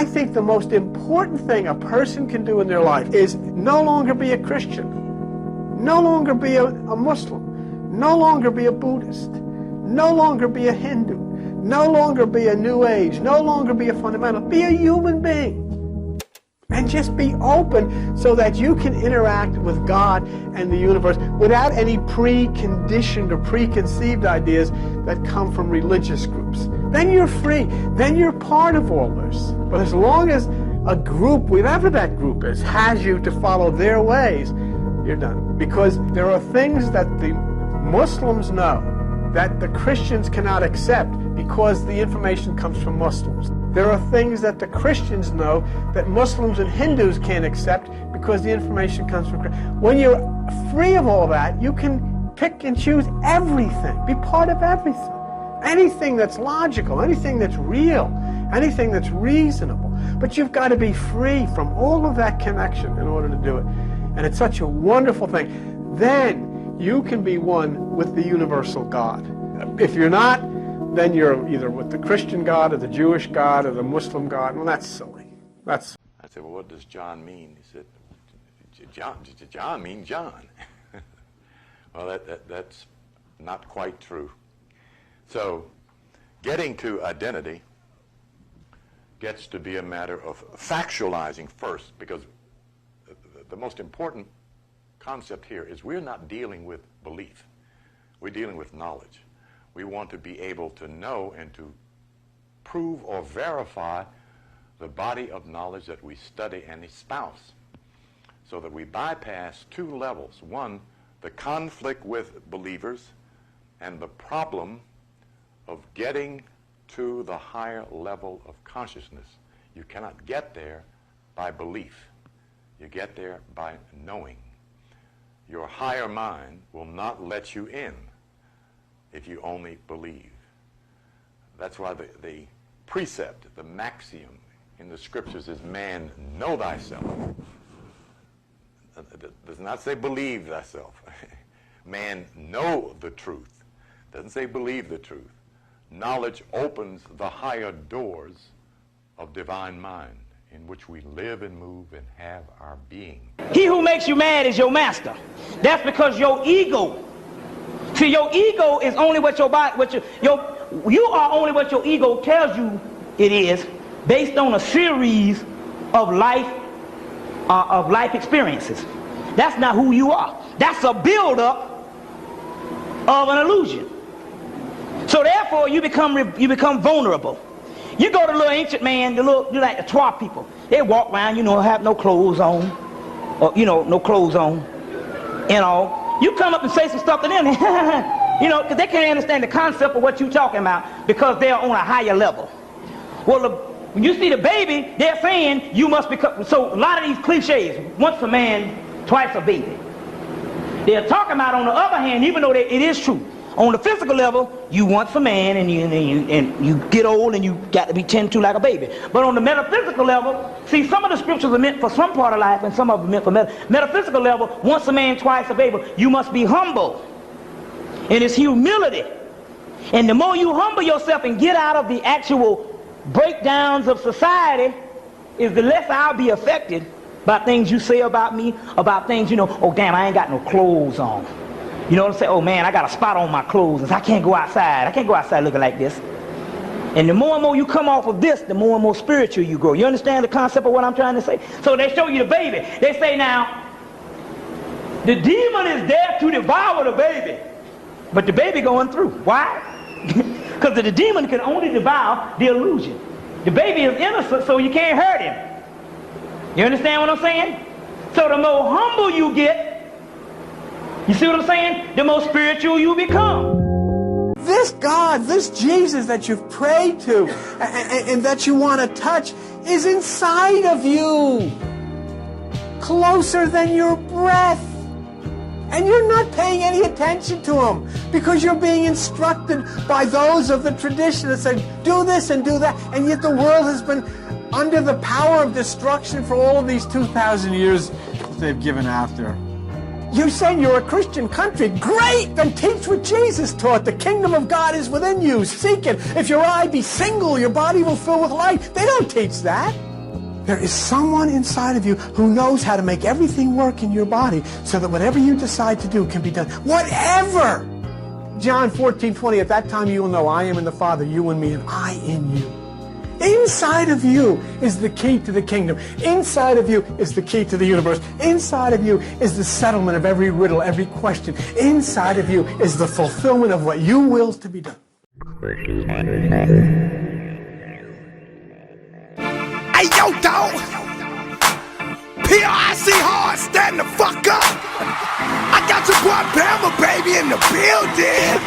I think the most important thing a person can do in their life is no longer be a Christian, no longer be a Muslim, no longer be a Buddhist, no longer be a Hindu, no longer be a New Age, no longer be a fundamental. Be a human being. And just be open so that you can interact with God and the universe without any preconditioned or preconceived ideas that come from religious groups. Then you're free. Then you're part of all this. But as long as a group, whatever that group is, has you to follow their ways, you're done. Because there are things that the Muslims know that the Christians cannot accept because the information comes from Muslims. There are things that the Christians know that Muslims and Hindus can't accept because the information comes from Christians. When you're free of all that, you can pick and choose everything, be part of everything. Anything that's logical, anything that's real, anything that's reasonable. But you've got to be free from all of that connection in order to do it. And it's such a wonderful thing. Then you can be one with the universal God. If you're not, then you're either with the Christian God or the Jewish God or the Muslim God. Well, that's silly. I said, well, what does John mean? He said, John means John. Well, that's not quite true. So getting to identity gets to be a matter of factualizing first, because the most important concept here is we're not dealing with belief. We're dealing with knowledge. We want to be able to know and to prove or verify the body of knowledge that we study and espouse, so that we bypass two levels. One, the conflict with believers and the problem of getting to the higher level of consciousness. You cannot get there by belief. You get there by knowing. Your higher mind will not let you in if you only believe. That's why the precept, the maxiom in the scriptures is, man, know thyself. It does not say believe thyself. Man, know the truth. It doesn't say believe the truth. Knowledge opens the higher doors of divine mind in which we live and move and have our being. He who makes you mad is your master. That's because your ego. See, your ego is only what your body, you are only what your ego tells you it is, based on a series of life experiences. That's not who you are. That's a buildup of an illusion. So therefore, you become vulnerable. You go to the little ancient man, you like the Twa people. They walk around, have no clothes on, or no clothes on, You come up and say some stuff to them, because they can't understand the concept of what you're talking about because they're on a higher level. Well, when you see the baby, they're saying you must become. So a lot of these cliches, once a man, twice a baby. They're talking about, on the other hand, even though it is true, on the physical level, you once a man and you get old and you got to be tended to like a baby. But on the metaphysical level, see, some of the scriptures are meant for some part of life and some of them are meant for metaphysical level. Once a man, twice a baby. You must be humble. And it's humility. And the more you humble yourself and get out of the actual breakdowns of society, is the less I'll be affected by things you say about me, about things, oh damn, I ain't got no clothes on. You know what I'm saying? Oh man, I got a spot on my clothes. I can't go outside. I can't go outside looking like this. And the more and more you come off of this, the more and more spiritual you grow. You understand the concept of what I'm trying to say? So they show you the baby. They say now, the demon is there to devour the baby. But the baby going through. Why? Because the demon can only devour the illusion. The baby is innocent, so you can't hurt him. You understand what I'm saying? So the more humble you get, you see what I'm saying? The more spiritual you become. This God, this Jesus that you've prayed to and that you want to touch is inside of you. Closer than your breath. And you're not paying any attention to him because you're being instructed by those of the tradition that say, do this and do that. And yet the world has been under the power of destruction for all of these 2,000 years that they've given after. You're saying you're a Christian country. Great! Then teach what Jesus taught. The kingdom of God is within you. Seek it. If your eye be single, your body will fill with light. They don't teach that. There is someone inside of you who knows how to make everything work in your body so that whatever you decide to do can be done. Whatever! John 14:20, at that time you will know I am in the Father, you in me, and I in you. Inside of you is the key to the kingdom. Inside of you is the key to the universe. Inside of you is the settlement of every riddle, every question. Inside of you is the fulfillment of what you will to be done. Hey, yo, dog. P.R.I.C. hard, stand the fuck up. I got your boy Bama, baby, in the building.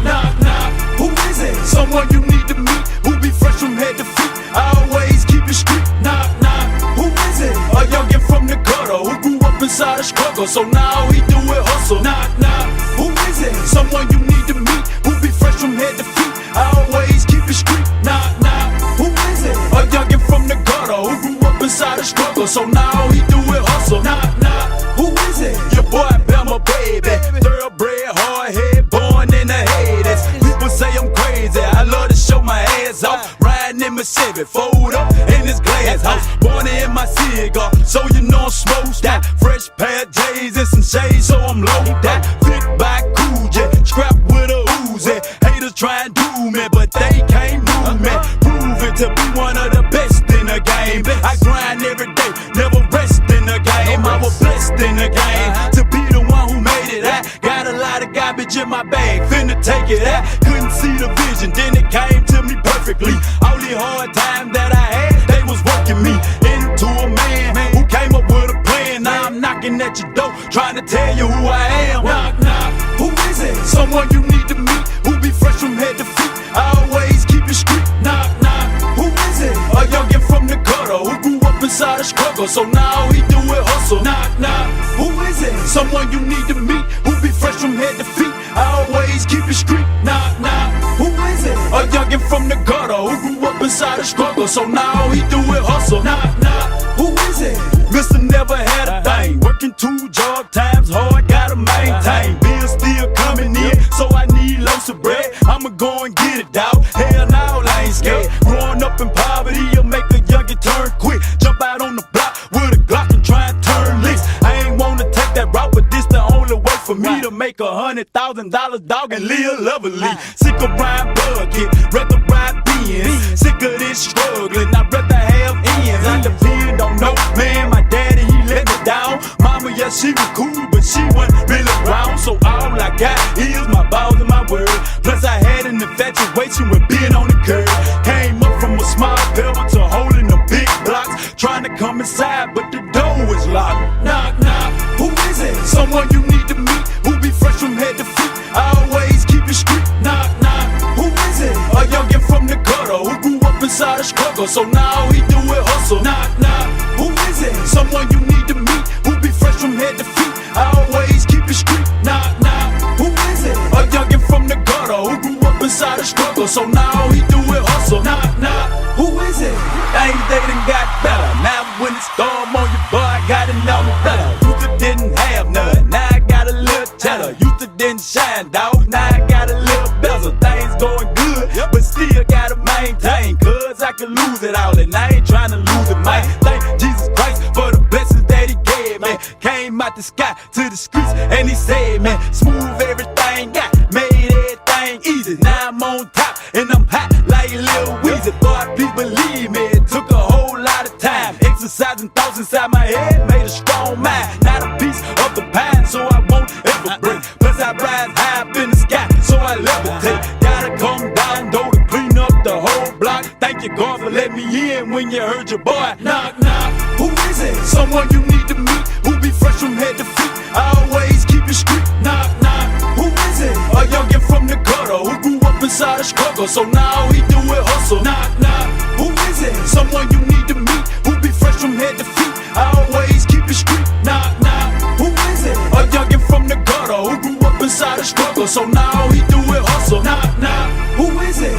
Knock, knock, who is it? Someone you need to meet, who be fresh from head to feet. I always keep it street. Knock, knock, who is it? A youngin' from the gutter, who grew up inside a struggle, so now he do it hustle. Knock, knock, who is it? Someone you need to meet, who be fresh from head to feet. I always keep it street. Knock, knock, who is it? A youngin' from the gutter, who grew up inside a struggle, so now he do it hustle. Knock, knock, who is it? Your boy Bama, baby, thoroughbred, hard head, born in the Hades. People say I'm crazy, I love to show my ass off. Riding in my Chevy, fold up in this glass house. Born in my cigar, so you know I'm smoked out. Fresh pair of J's and some shades, so I'm low down. Fit by cool jet, strapped with a Uzi. Haters try and do me, but they can't move me. Proving to be one of the best in the game. I grind every day, never rest in the game. I was blessed in the game to be the one who made it. I got a lot of garbage in my bag, finna take it out. Couldn't see the vision, then it came to me perfectly. All the hard time that I had, they was working me into a man who came up with a plan. Now I'm knocking at your door, trying to tell you who I am. Knock, knock, who is it? Someone you need to meet, who be fresh from head to feet. I always keep it street. Knock, knock, who is it? A youngin' from the gutter, who grew up inside a struggle, so now he do it hustle. Knock, knock, who is it? Someone you need to meet, who be fresh from head to feet. I always keep it street. Knock, knock, who is it? A youngin' from the gutter, who grew up inside a struggle, so now he do it hustle. Knock, knock, who is it? Mr. Never had a thing, working 2 job times hard, gotta maintain. Bills still coming in, so I need loaves of bread. I'ma go and get it, dawg. Hell no, I ain't scared. Growing up in poverty, you'll make a youngin' turn quick. Jump out on the block with a Glock and try and turn licks. I ain't wanna take that route, but this the only way for me to make $100,000, dog, and live lovely. Sick of riding bucket, rather ride Benz. Sick of this struggling, I'd rather have ends. I depend on no man, my daddy, he let me down. Mama, yeah, she was cool, but she wasn't really around. So all I got is my balls and my word. Plus I had an infatuation with being on the curb. Came up from a small pebble to holding the big blocks. Trying to come inside, but the door is locked. Knock, knock, who is it? Someone you need to meet, who be fresh from head to feet. I always keep it street. Knock, knock, who is it? A youngin' from the gutter, who grew up inside a struggle, so now he do it hustle. Knock, knock, who is it? Someone you need to meet, who be fresh from head to feet. I always keep it street. Knock, knock, who is it? A youngin' from the gutter, who grew up inside a struggle, so now he do it hustle. Knock, knock, who is it? Things they done got better. Now when the storm on your boy, I gotta know better. Used to didn't have none, now I got a little cheddar. Used to didn't shine, dawg, now I got a little bezel. Things going good, but still gotta maintain. Cause I could lose it all, and I ain't trying to lose it, man. Thank Jesus Christ for the blessings that he gave me. Came out the sky to the streets, and he said, man, smooth everything, got made everything easy. Now I'm on top, and I'm hot like Lil Weezy. Boy, please believe me, it took a whole lot of time. Exercising thoughts inside my head made a strong mind. Not a piece of the pie, so I won't ever break. Plus I rise high up in the sky, so I levitate. Gotta come down, though, to clean up the whole block. Thank you, God, for letting me in when you heard your boy. Knock, knock, who is it? Someone you need to meet, who be fresh from head to feet. I always keep it street. Knock, knock, who is it? A youngin' from the gutter, who grew up inside a struggle, so now he do it hustle. Knock, knock, who is it? Someone you need to meet, who be fresh from head to feet. I always keep it street. Knock, knock, who is it? A youngin' from the gutter, who grew up inside a struggle, so now he do it hustle. Knock, knock, who is it?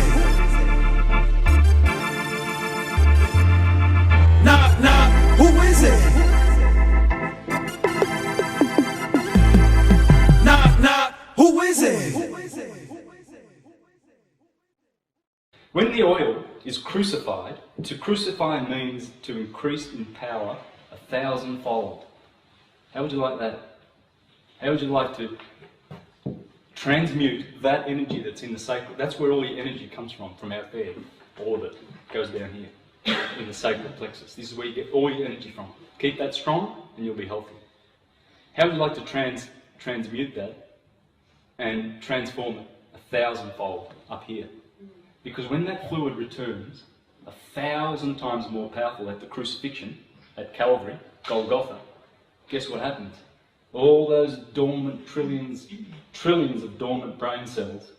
Knock, knock, who is it? Knock, knock, who is it? When the oil is crucified. To crucify means to increase in power 1,000-fold. How would you like that? How would you like to transmute that energy that's in the sacred? That's where all your energy comes from out there. All of it goes down here in the sacred plexus. This is where you get all your energy from. Keep that strong and you'll be healthy. How would you like to transmute that and transform it 1,000-fold up here? Because when that fluid returns 1,000 times more powerful at the crucifixion, at Calvary, Golgotha, guess what happens? All those dormant trillions of dormant brain cells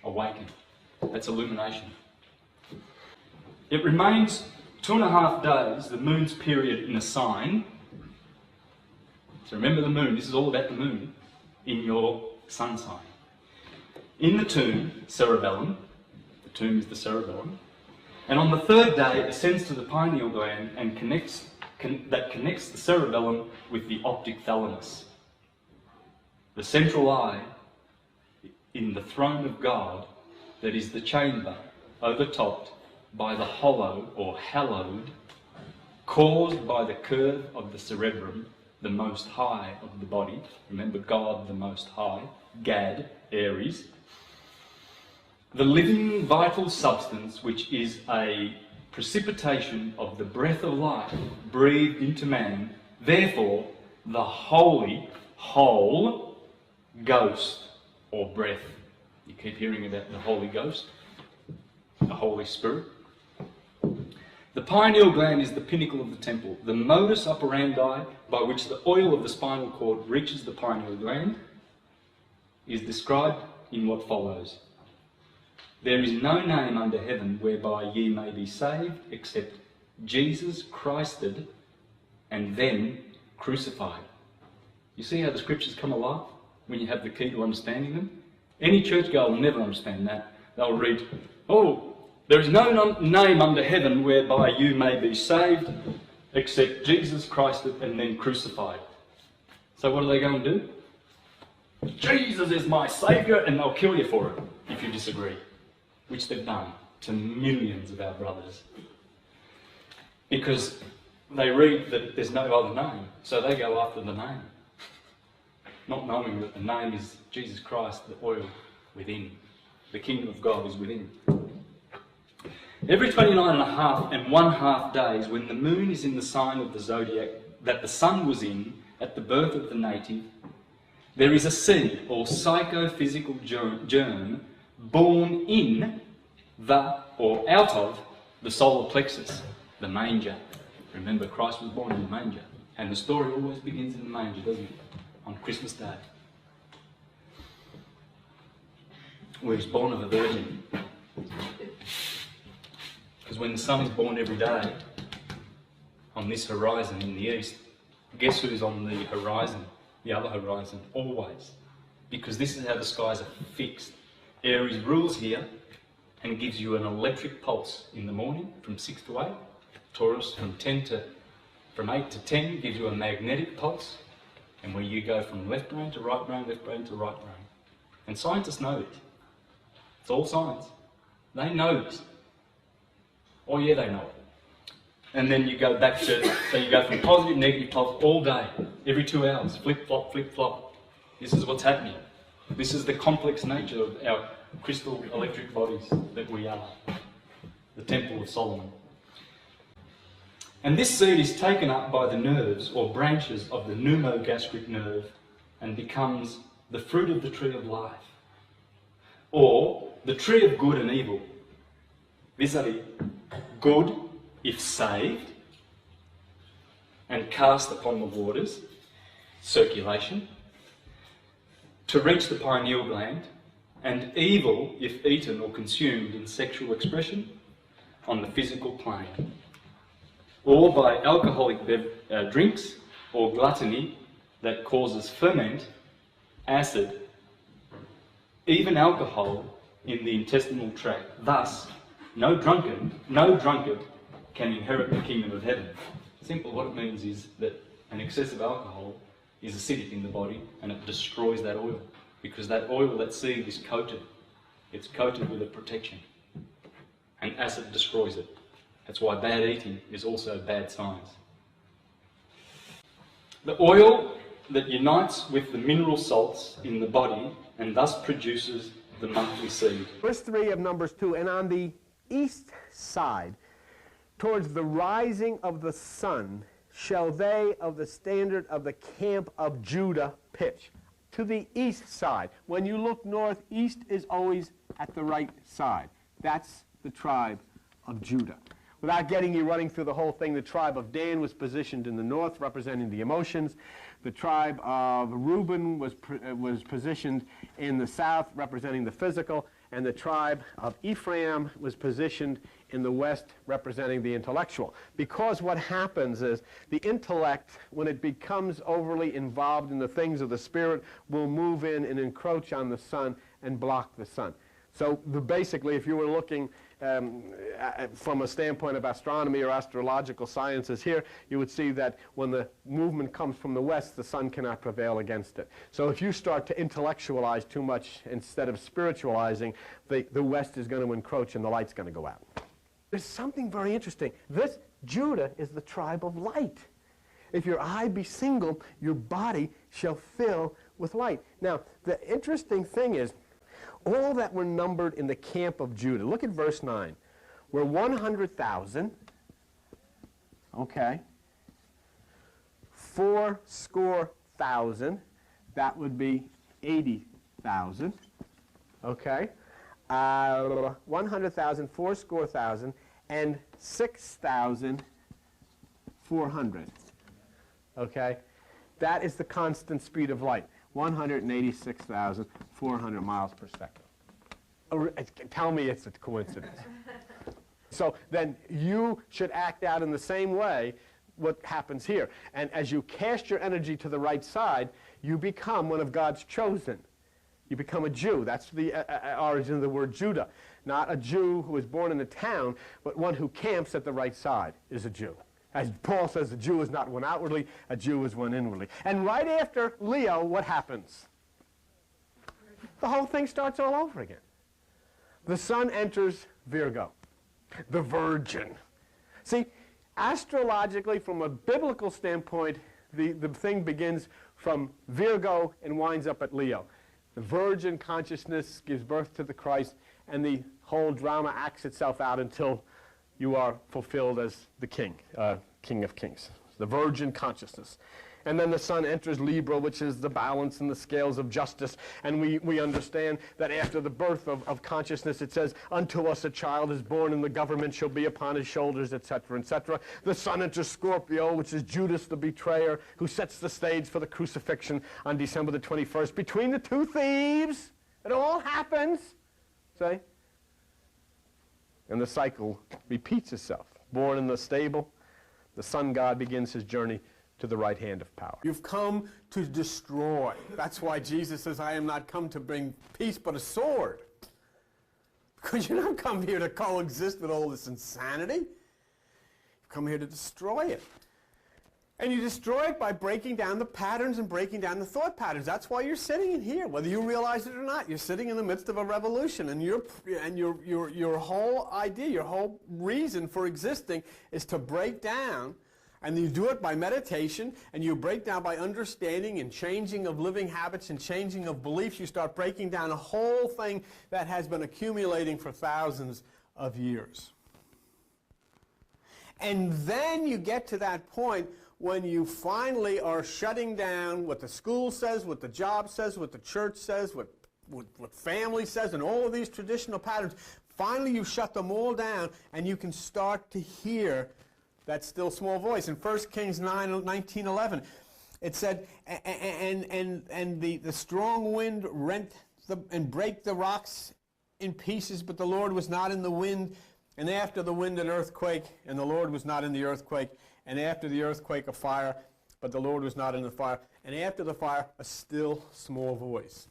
awaken. That's illumination. It remains 2.5 days, the moon's period in a sign. So remember the moon, this is all about the moon, in your sun sign. In the tomb, cerebellum, the tomb is the cerebellum, and on the 3rd day it ascends to the pineal gland and connects the cerebellum with the optic thalamus. The central eye in the throne of God, that is the chamber overtopped by the hollow or hallowed, caused by the curve of the cerebrum, the most high of the body. Remember God, the most high, Gad, Aries. The living vital substance, which is a precipitation of the breath of life breathed into man, therefore the holy, whole ghost or breath. You keep hearing about the Holy Ghost, the Holy Spirit. The pineal gland is the pinnacle of the temple, the modus operandi by which the oil of the spinal cord reaches the pineal gland is described in what follows. There is no name under heaven whereby ye may be saved except Jesus Christed and then crucified. You see how the scriptures come alive when you have the key to understanding them? Any churchgoer will never understand that. They'll read, oh, there is no name under heaven whereby you may be saved except Jesus Christed and then crucified. So what are they going to do? Jesus is my saviour, and they'll kill you for it if you disagree. Which they've done to millions of our brothers. Because they read that there's no other name, so they go after the name. Not knowing that the name is Jesus Christ, the oil within. The kingdom of God is within. Every 29.5 and 1/2 days, when the moon is in the sign of the zodiac that the sun was in at the birth of the native, there is a seed or psychophysical germ born in the or out of the solar plexus, the manger. Remember, Christ was born in the manger, and the story always begins in the manger, doesn't it? On Christmas Day, where he's born of a virgin. Because when the sun is born every day on this horizon in the east, guess who's on the horizon, the other horizon, always? Because this is how the skies are fixed. Aries rules here and gives you an electric pulse in the morning from 6 to 8. Taurus from 8 to 10 gives you a magnetic pulse, and where you go from left brain to right brain, left brain to right brain. And scientists know this. It's all science. They know this. Oh yeah, they know it. And then you go back to, so you go from positive, negative pulse all day, every 2 hours, flip-flop, flip-flop. This is what's happening. This is the complex nature of our crystal electric bodies that we are. The Temple of Solomon. And this seed is taken up by the nerves or branches of the pneumogastric nerve and becomes the fruit of the tree of life, or the tree of good and evil. Vis-a-vis, good if saved and cast upon the waters, circulation, to reach the pineal gland, and evil if eaten or consumed in sexual expression on the physical plane, or by alcoholic drinks or gluttony that causes ferment, acid, even alcohol in the intestinal tract. Thus, no drunkard can inherit the kingdom of heaven. Simple, what it means is that an excess of alcohol is acidic in the body and it destroys that oil, because that oil, that seed is coated. It's coated with a protection. and acid destroys it. That's why bad eating is also bad science. The oil that unites with the mineral salts in the body and thus produces the monthly seed. Verse 3 of Numbers 2, and on the east side, towards the rising of the sun, shall they of the standard of the camp of Judah pitch. To the east side. When you look north, east is always at the right side. That's the tribe of Judah. Without getting you running through the whole thing, the tribe of Dan was positioned in the north, representing the emotions. The tribe of Reuben was positioned in the south, representing the physical. And the tribe of Ephraim was positioned in the west, representing the intellectual. Because what happens is the intellect, when it becomes overly involved in the things of the spirit, will move in and encroach on the sun and block the sun. So basically, if you were looking from a standpoint of astronomy or astrological sciences here, you would see that when the movement comes from the west, the sun cannot prevail against it. So if you start to intellectualize too much instead of spiritualizing, the west is going to encroach and the light's going to go out. There's something very interesting. This Judah is the tribe of light. If your eye be single, your body shall fill with light. Now, the interesting thing is, all that were numbered in the camp of Judah, look at verse 9, were 100,000, okay, 80,000, that would be 80,000, okay, 100,000, 80,000, and 6,400, okay. That is the constant speed of light. 186,400 miles per second. Tell me it's a coincidence. So then you should act out in the same way what happens here. And as you cast your energy to the right side, you become one of God's chosen. You become a Jew. That's the origin of the word Judah. Not a Jew who was born in a town, but one who camps at the right side is a Jew. As Paul says, a Jew is not one outwardly, a Jew is one inwardly. And right after Leo, what happens? The whole thing starts all over again. The sun enters Virgo, the virgin. See, astrologically, from a biblical standpoint, the thing begins from Virgo and winds up at Leo. The virgin consciousness gives birth to the Christ, and the whole drama acts itself out until you are fulfilled as the King, King of Kings, the virgin consciousness. And then the sun enters Libra, which is the balance and the scales of justice. And we understand that after the birth of consciousness, it says, unto us a child is born, and the government shall be upon his shoulders, etc., etc. The sun enters Scorpio, which is Judas the betrayer, who sets the stage for the crucifixion on December the 21st. Between the two thieves, it all happens. See? And the cycle repeats itself. Born in the stable, the sun god begins his journey to the right hand of power. You've come to destroy. That's why Jesus says, I am not come to bring peace but a sword. Because you don't come here to coexist with all this insanity. You've come here to destroy it. And you destroy it by breaking down the patterns and breaking down the thought patterns. That's why you're sitting in here, whether you realize it or not. You're sitting in the midst of a revolution, and your whole idea, your whole reason for existing is to break down. And you do it by meditation, and you break down by understanding and changing of living habits and changing of beliefs. You start breaking down a whole thing that has been accumulating for thousands of years. And then you get to that point when you finally are shutting down what the school says, what the job says, what the church says, what family says, and all of these traditional patterns. Finally, you shut them all down, and you can start to hear that still small voice. In 1 Kings 19:11, it said, and the strong wind rent and break the rocks in pieces, but the Lord was not in the wind. And after the wind, an earthquake, and the Lord was not in the earthquake. And after the earthquake, a fire, but the Lord was not in the fire. And after the fire, a still small voice.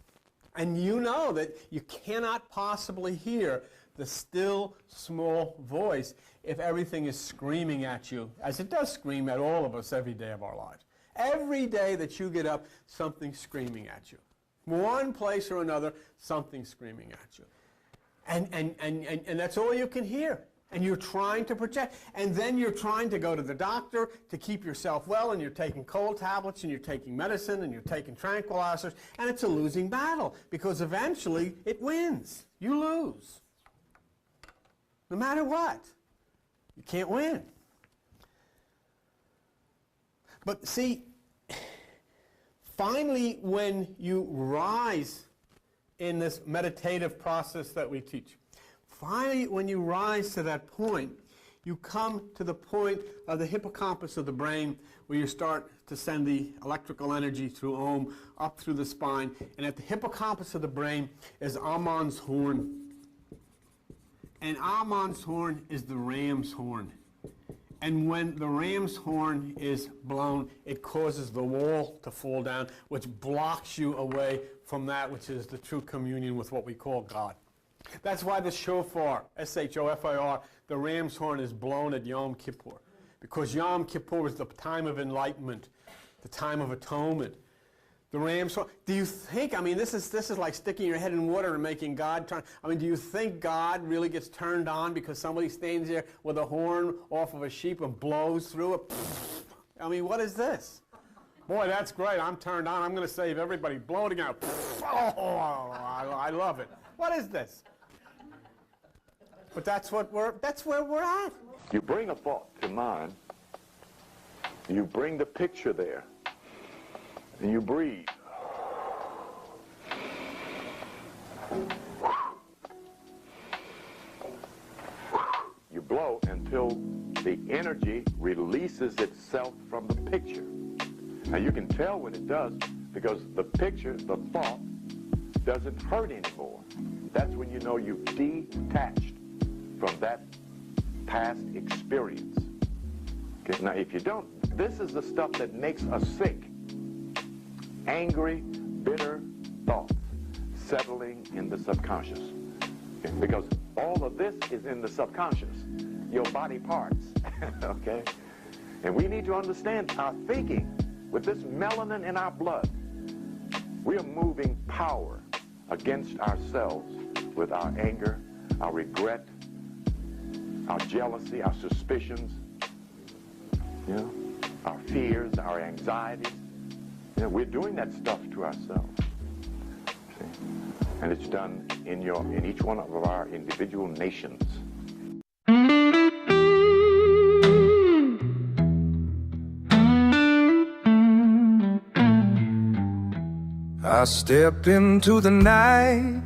And you know that you cannot possibly hear the still small voice if everything is screaming at you, as it does scream at all of us every day of our lives. Every day that you get up, something's screaming at you. One place or another, something's screaming at you. And that's all you can hear. And you're trying to project. And then you're trying to go to the doctor to keep yourself well, and you're taking cold tablets, and you're taking medicine, and you're taking tranquilizers, and it's a losing battle because eventually it wins. You lose. No matter what. You can't win. But see, finally, when you rise in this meditative process that we teach, finally, when you rise to that point, you come to the point of the hippocampus of the brain where you start to send the electrical energy through Ohm up through the spine. And at the hippocampus of the brain is Amon's horn. And Amon's horn is the ram's horn. And when the ram's horn is blown, it causes the wall to fall down, which blocks you away from that which is the true communion with what we call God. That's why the shofar, S-H-O-F-I-R, the ram's horn is blown at Yom Kippur. Because Yom Kippur is the time of enlightenment, the time of atonement. The ram's horn, do you think, I mean, this is like sticking your head in water and making God turn. I mean, do you think God really gets turned on because somebody stands there with a horn off of a sheep and blows through it? I mean, what is this? Boy, that's great. I'm turned on. I'm going to save everybody. Blow it again. Oh, I love it. What is this? But that's where we're at. You bring a thought to mind, you bring the picture there, and you breathe. You blow until the energy releases itself from the picture. Now you can tell when it does because the picture, the thought, doesn't hurt anymore. That's when you know you've detached from that past experience. Okay? Now if you don't, this is the stuff that makes us sick. Angry, bitter thoughts settling in the subconscious. Okay? Because all of this is in the subconscious, your body parts. Okay? And we need to understand our thinking. With this melanin in our blood, we are moving power against ourselves with our anger, our regret, our jealousy, our suspicions, our fears, our anxieties. We're doing that stuff to ourselves. See? And it's done in each one of our individual nations. I step into the night,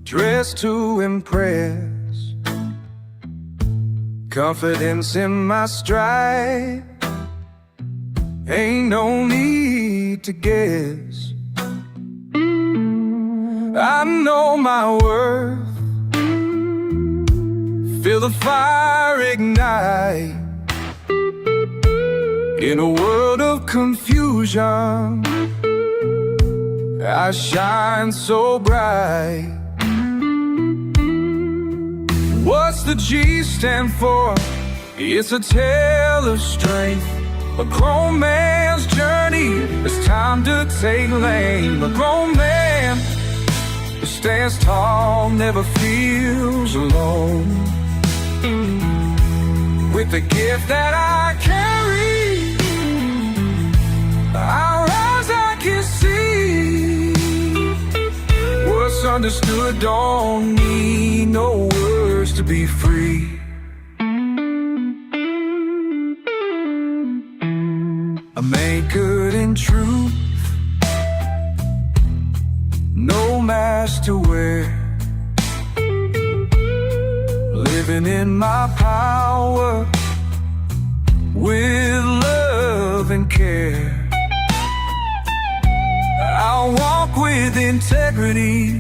dressed to impress, confidence in my stride, ain't no need to guess. I know my worth, feel the fire ignite. In a world of confusion, I shine so bright. What's the G stand for? It's a tale of strength, a grown man's journey. It's time to take lane. A grown man who stands tall, never feels alone. With the gift that I carry, I rise, I can see. What's understood don't need no words to be free. I'm anchored in truth, no mask to wear. Living in my power with love and care. I'll walk with integrity,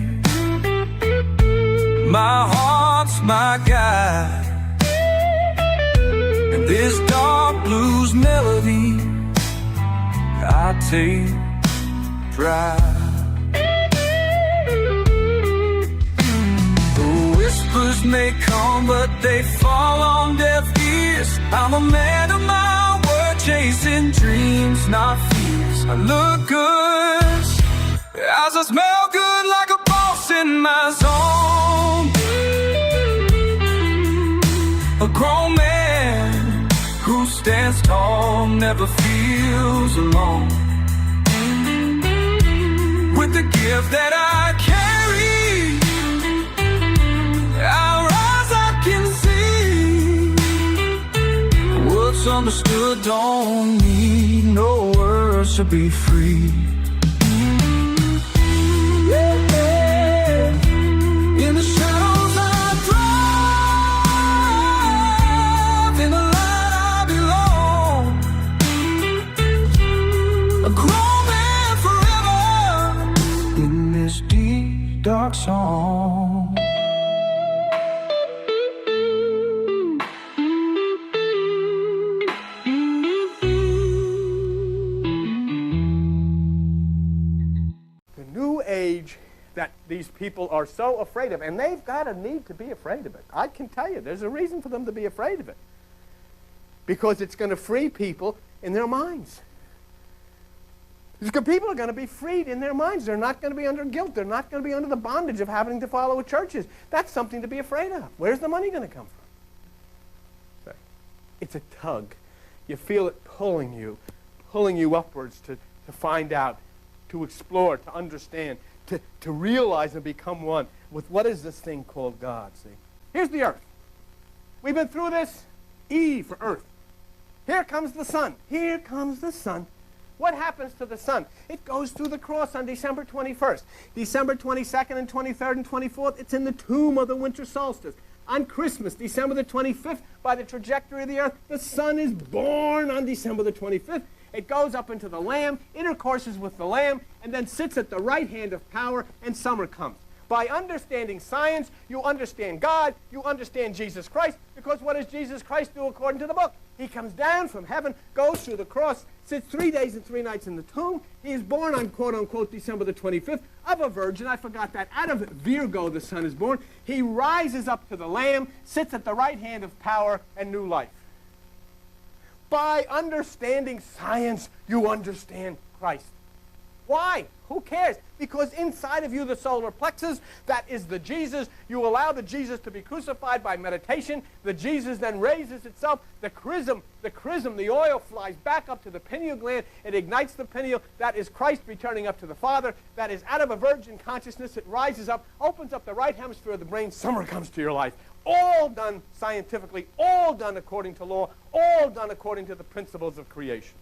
my heart's my guide. And this dark blues melody I take pride. The whispers may come, but they fall on deaf ears. I'm a man of my word, chasing dreams, not fears. I look good as I smell good like a boss in in my zone. A grown man who stands tall, never feels alone. With the gift that I carry, I rise, I can see. What's understood don't need no words to be free. In the shadows I drive, in the light I belong. A grown man forever in this deep dark song. The new age that these people are so afraid of, and they've got a need to be afraid of it. I can tell you, there's a reason for them to be afraid of it. Because it's going to free people in their minds. Because people are going to be freed in their minds. They're not going to be under guilt. They're not going to be under the bondage of having to follow churches. That's something to be afraid of. Where's the money going to come from? It's a tug. You feel it pulling you upwards to find out, to explore, to understand, to realize and become one with what is this thing called God, see? Here's the earth. We've been through this. E for earth. Here comes the sun. Here comes the sun. What happens to the sun? It goes through the cross on December 21st. December 22nd and 23rd and 24th, it's in the tomb of the winter solstice. On Christmas, December the 25th, by the trajectory of the earth, the sun is born on December the 25th. It goes up into the Lamb, intercourses with the Lamb, and then sits at the right hand of power, and summer comes. By understanding science, you understand God, you understand Jesus Christ, because what does Jesus Christ do according to the book? He comes down from heaven, goes through the cross, sits 3 days and 3 nights in the tomb. He is born on quote-unquote December the 25th of a virgin. I forgot that. Out of Virgo the son is born. He rises up to the Lamb, sits at the right hand of power and new life. By understanding science, you understand Christ. Why? Who cares? Because inside of you, the solar plexus, that is the Jesus. You allow the Jesus to be crucified by meditation. The Jesus then raises itself. The chrism, the oil flies back up to the pineal gland. It ignites the pineal. That is Christ returning up to the Father. That is out of a virgin consciousness. It rises up, opens up the right hemisphere of the brain. Summer comes to your life. All done scientifically, all done according to law, all done according to the principles of creation.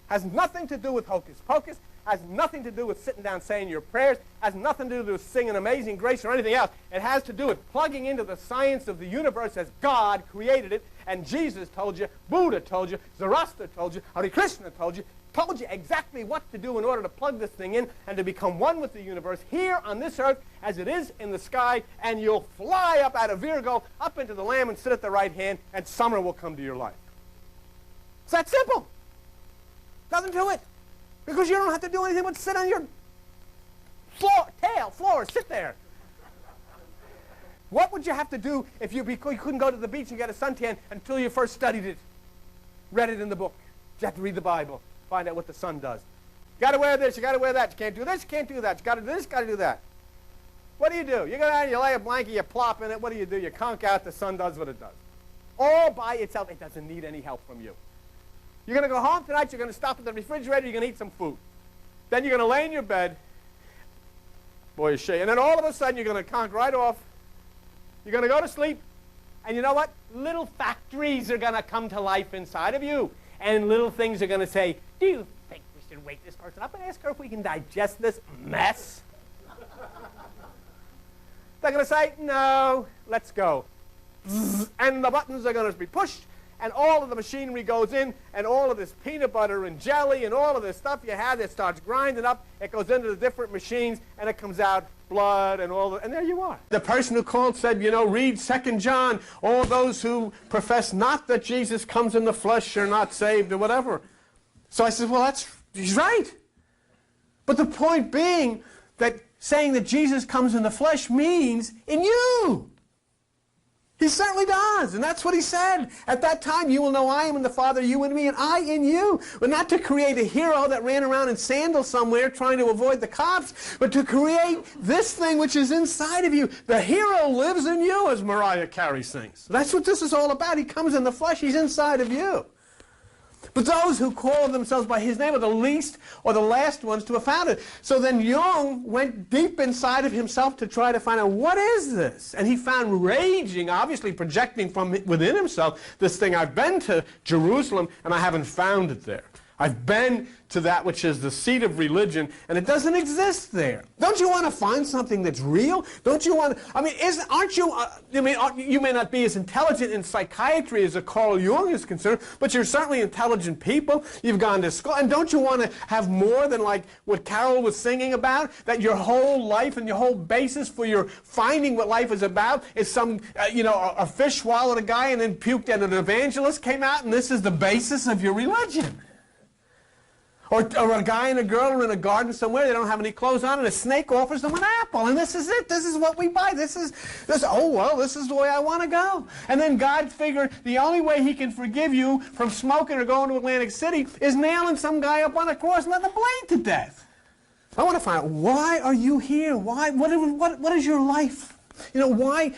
Has nothing to do with hocus pocus, has nothing to do with sitting down saying your prayers, has nothing to do with singing Amazing Grace or anything else. It has to do with plugging into the science of the universe as God created it, and Jesus told you, Buddha told you, Zoroaster told you, Hare Krishna told you exactly what to do in order to plug this thing in and to become one with the universe here on this earth as it is in the sky, and you'll fly up out of Virgo, up into the Lamb and sit at the right hand, and summer will come to your life. It's that simple. Doesn't do it. Because you don't have to do anything but sit on your floor, sit there. What would you have to do if you couldn't go to the beach and get a suntan until you first studied it, read it in the book? You have to read the Bible, find out what the sun does. You got to wear this, you got to wear that. You can't do this, you can't do that. You got to do this, got to do that. What do? You go down, you lay a blanket, you plop in it. What do? You conk out, the sun does what it does. All by itself. It doesn't need any help from you. You're going to go home tonight, you're going to stop at the refrigerator, you're going to eat some food. Then you're going to lay in your bed. Boy, you're shaking. And then all of a sudden, you're going to conk right off. You're going to go to sleep. And you know what? Little factories are going to come to life inside of you. And little things are going to say, do you think we should wake this person up and ask her if we can digest this mess? They're going to say, no, let's go. And the buttons are going to be pushed. And all of the machinery goes in, and all of this peanut butter and jelly and all of this stuff you had that starts grinding up, it goes into the different machines, and it comes out blood and all and there you are. The person who called said, read 2 John. All those who profess not that Jesus comes in the flesh are not saved or whatever. So I said, well, he's right. But the point being that saying that Jesus comes in the flesh means in you. He certainly does, and that's what he said. At that time you will know I am in the Father, you in me, and I in you. But not to create a hero that ran around in sandals somewhere trying to avoid the cops, but to create this thing which is inside of you. The hero lives in you, as Mariah Carey sings. That's what this is all about. He comes in the flesh, he's inside of you. But those who call themselves by his name are the least or the last ones to have found it. So then Jung went deep inside of himself to try to find out, what is this? And he found raging, obviously projecting from within himself, this thing, I've been to Jerusalem and I haven't found it there. I've been to that which is the seat of religion, and it doesn't exist there. Don't you want to find something that's real? Don't you want to, I mean, aren't you, you may not be as intelligent in psychiatry as a Carl Jung is concerned, but you're certainly intelligent people. You've gone to school, and don't you want to have more than like what Carol was singing about? That your whole life and your whole basis for your finding what life is about is some, a fish swallowed a guy and then puked and an evangelist came out, and this is the basis of your religion. Or a guy and a girl are in a garden somewhere, they don't have any clothes on, and a snake offers them an apple, and this is it. This is what we buy. This is the way I want to go. And then God figured the only way he can forgive you from smoking or going to Atlantic City is nailing some guy up on a cross and letting him bleed to death. I want to find out, why are you here? Why? What is your life? Why?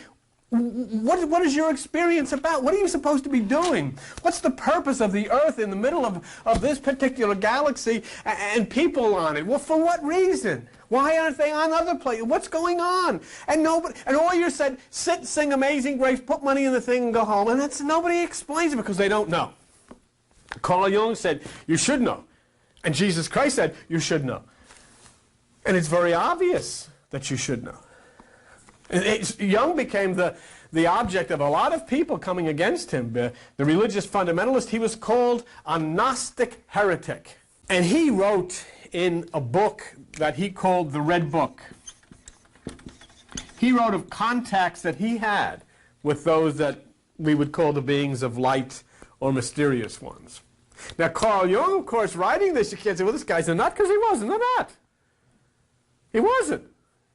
What is your experience about? What are you supposed to be doing? What's the purpose of the earth in the middle of this particular galaxy and people on it? Well, for what reason? Why aren't they on other places? What's going on? And all you said, sit, sing Amazing Grace, put money in the thing and go home. And nobody explains it because they don't know. Carl Jung said, you should know. And Jesus Christ said, you should know. And it's very obvious that you should know. Jung became the object of a lot of people coming against him. The religious fundamentalist, he was called a Gnostic heretic. And he wrote in a book that he called the Red Book. He wrote of contacts that he had with those that we would call the beings of light or mysterious ones. Now Carl Jung, of course, writing this, you can't say, well, this guy's a nut, because he wasn't a nut. He wasn't.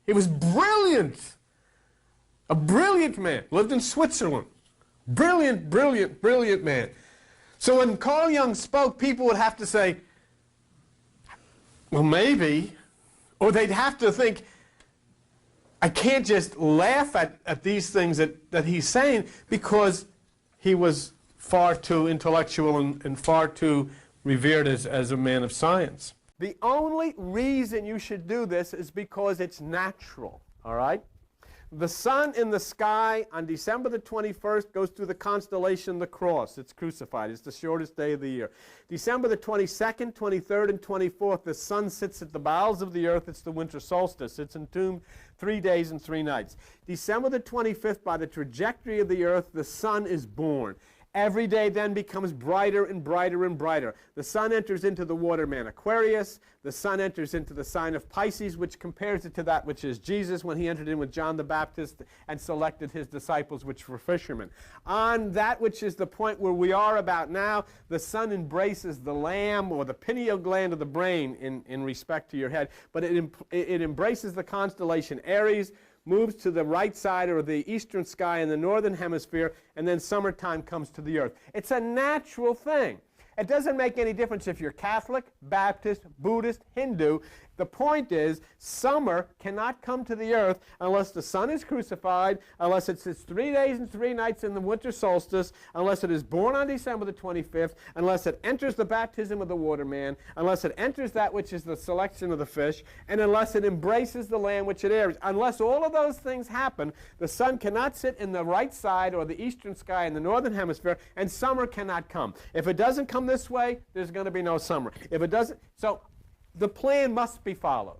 He was brilliant. A brilliant man, lived in Switzerland. Brilliant, brilliant, brilliant man. So when Carl Jung spoke, people would have to say, well, maybe, or they'd have to think, I can't just laugh at these things that he's saying, because he was far too intellectual and far too revered as a man of science. The only reason you should do this is because it's natural, all right? The sun in the sky on December the 21st goes through the constellation the Cross. It's crucified. It's the shortest day of the year. December the 22nd, 23rd, and 24th, the sun sits at the bowels of the earth. It's the winter solstice. It's entombed 3 days and 3 nights. December the 25th, by the trajectory of the earth, the sun is born. Every day then becomes brighter and brighter and brighter. The sun enters into the waterman Aquarius. The sun enters into the sign of Pisces, which compares it to that which is Jesus when he entered in with John the Baptist and selected his disciples, which were fishermen. On that which is the point where we are about now, the sun embraces the lamb, or the pineal gland of the brain in respect to your head, but it embraces the constellation Aries, moves to the right side or the eastern sky in the northern hemisphere, and then summertime comes to the earth. It's a natural thing. It doesn't make any difference if you're Catholic, Baptist, Buddhist, Hindu. The point is, summer cannot come to the earth unless the sun is crucified, unless it sits 3 days and 3 nights in the winter solstice, unless it is born on December the 25th, unless it enters the baptism of the waterman, unless it enters that which is the selection of the fish, and unless it embraces the land which it airs. Unless all of those things happen, the sun cannot sit in the right side or the eastern sky in the northern hemisphere, and summer cannot come. If it doesn't come this way, there's going to be no summer. If it doesn't, so the plan must be followed.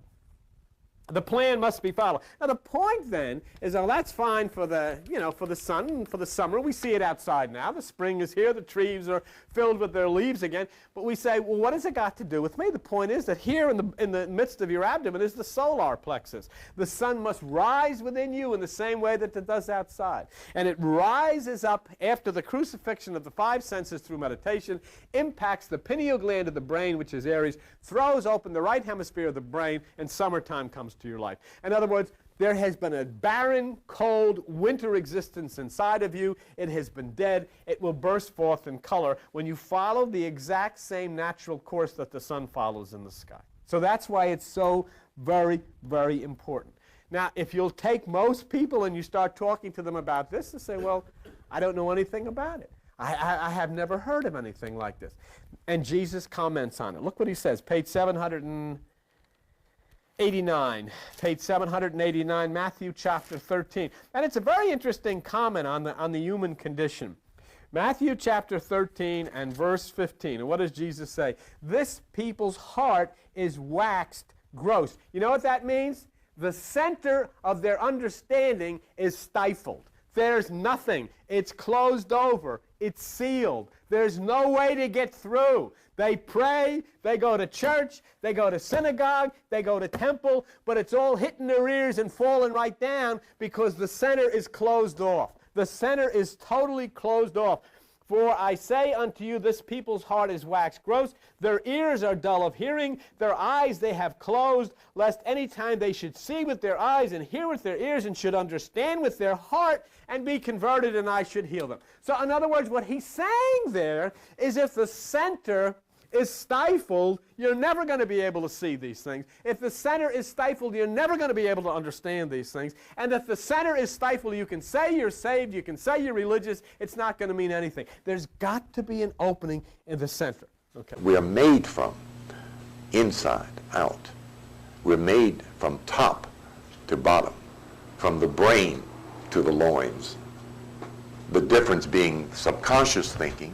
The plan must be followed. Now the point then is, oh, that's fine for the, for the sun and for the summer. We see it outside now. The spring is here. The trees are filled with their leaves again. But we say, well, what has it got to do with me? The point is that here in the midst of your abdomen is the solar plexus. The sun must rise within you in the same way that it does outside. And it rises up after the crucifixion of the 5 senses through meditation, impacts the pineal gland of the brain, which is Aries, throws open the right hemisphere of the brain, and summertime comes to your life. In other words, There has been a barren, cold, winter existence inside of you. It has been dead. It will burst forth in color when you follow the exact same natural course that the sun follows in the sky. So that's why it's so very, very important. Now, if you'll take most people and you start talking to them about this, they say, well, I don't know anything about it. I have never heard of anything like this. And Jesus comments on it. Look what he says, page 789. Page 789, Matthew chapter 13. And it's a very interesting comment on the human condition. Matthew chapter 13 and verse 15. And what does Jesus say? This people's heart is waxed gross. You know what that means? The center of their understanding is stifled. There's nothing. It's closed over. It's sealed. There's no way to get through. They pray, they go to church, they go to synagogue, they go to temple, but it's all hitting their ears and falling right down because the center is closed off. The center is totally closed off. For I say unto you, this people's heart is waxed gross. Their ears are dull of hearing. Their eyes they have closed, lest any time they should see with their eyes and hear with their ears and should understand with their heart and be converted, and I should heal them. So in other words, what he's saying there is if the center is stifled, you're never going to be able to see these things. If the center is stifled, you're never going to be able to understand these things. And if the center is stifled, you can say you're saved, you can say you're religious, it's not going to mean anything. There's got to be an opening in the center. Okay. We are made from inside out. We're made from top to bottom, from the brain to the loins. The difference being subconscious thinking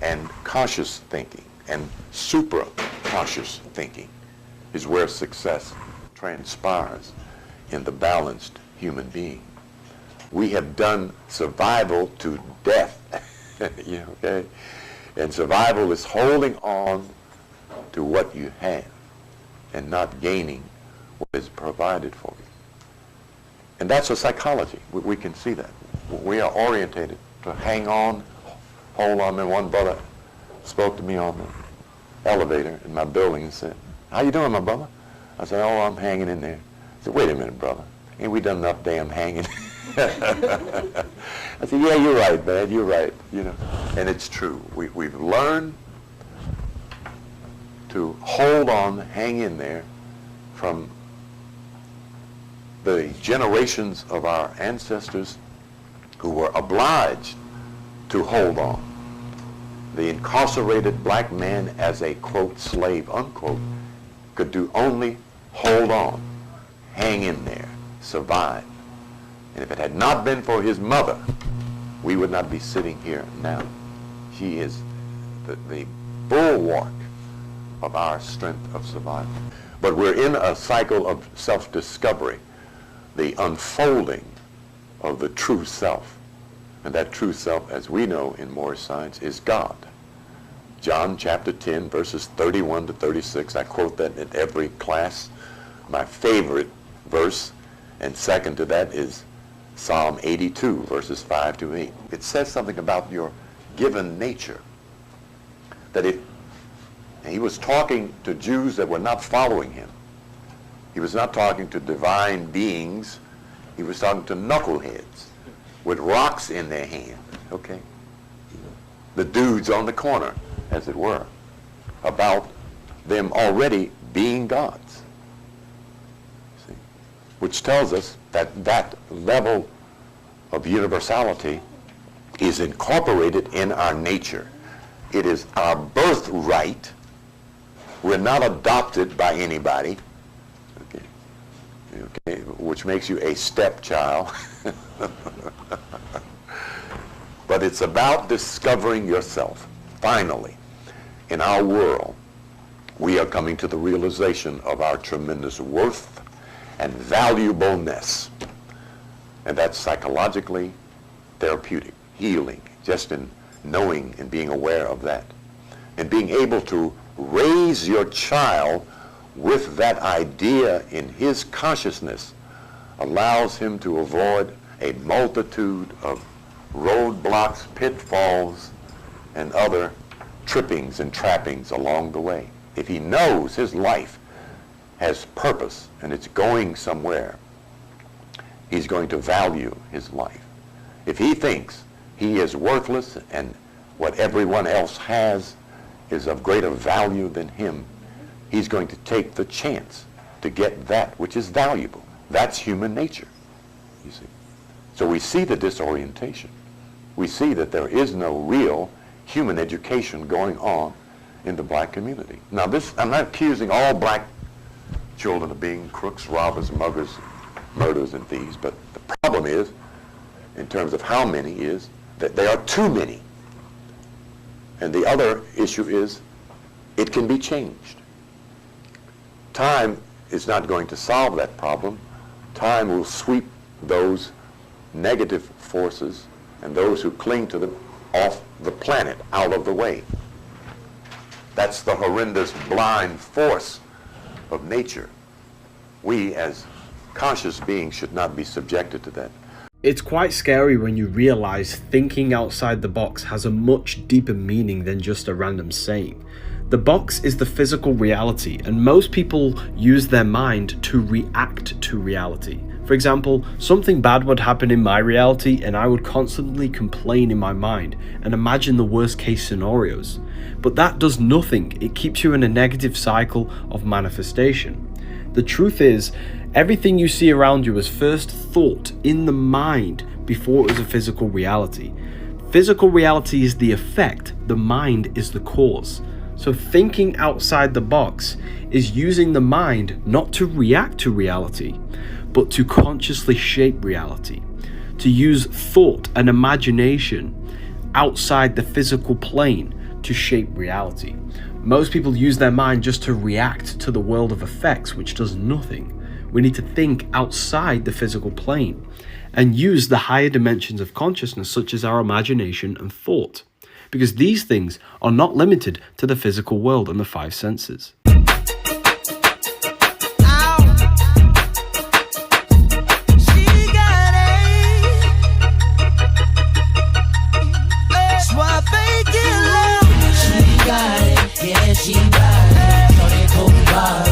and conscious thinking. And supra-conscious thinking is where success transpires in the balanced human being. We have done survival to death, okay? And survival is holding on to what you have and not gaining what is provided for you. And that's a psychology. We can see that. We are orientated to hang on, hold on. And one brother spoke to me on the elevator in my building and said, how you doing, my brother? I said, oh, I'm hanging in there. He said, wait a minute, brother. Ain't we done enough damn hanging? I said, yeah, you're right, man. You're right. You know, and it's true. We've learned to hold on, hang in there from the generations of our ancestors who were obliged to hold on. The incarcerated black man as a, quote, slave, unquote, could do only hold on, hang in there, survive. And if it had not been for his mother, we would not be sitting here now. She is the bulwark of our strength of survival. But we're in a cycle of self-discovery, the unfolding of the true self. And that true self, as we know in Moorish science, is God. John chapter 10, verses 31 to 36. I quote that in every class. My favorite verse, and second to that, is Psalm 82, verses 5 to 8. It says something about your given nature. That if he was talking to Jews that were not following him, he was not talking to divine beings, he was talking to knuckleheads with rocks in their hand, okay? The dudes on the corner, as it were, about them already being gods. See? Which tells us that that level of universality is incorporated in our nature. It is our birthright. We're not adopted by anybody, okay, which makes you a stepchild. But it's about discovering yourself. Finally, in our world, we are coming to the realization of our tremendous worth and valuableness. And that's psychologically therapeutic, healing, just in knowing and being aware of that. And being able to raise your child with that idea in his consciousness allows him to avoid a multitude of roadblocks, pitfalls, and other trippings and trappings along the way. If he knows his life has purpose and it's going somewhere, he's going to value his life. If he thinks he is worthless and what everyone else has is of greater value than him, he's going to take the chance to get that which is valuable. That's human nature, you see. So we see the disorientation. We see that there is no real human education going on in the black community. Now this, I'm not accusing all black children of being crooks, robbers, muggers, murderers, and thieves, but the problem is, in terms of how many, is that there are too many. And the other issue is it can be changed. Time is not going to solve that problem. Time will sweep those negative forces and those who cling to them off the planet, out of the way. That's the horrendous blind force of nature. We as conscious beings should not be subjected to that. It's quite scary when you realize thinking outside the box has a much deeper meaning than just a random saying. The box is the physical reality, and most people use their mind to react to reality. For example, something bad would happen in my reality and I would constantly complain in my mind and imagine the worst case scenarios. But that does nothing. It keeps you in a negative cycle of manifestation. The truth is, everything you see around you was first thought in the mind before it was a physical reality. Physical reality is the effect, the mind is the cause. So thinking outside the box is using the mind not to react to reality, but to consciously shape reality. To use thought and imagination outside the physical plane to shape reality. Most people use their mind just to react to the world of effects, which does nothing. We need to think outside the physical plane and use the higher dimensions of consciousness, such as our imagination and thought, because these things are not limited to the physical world and the five senses. She got it, yeah, she got it.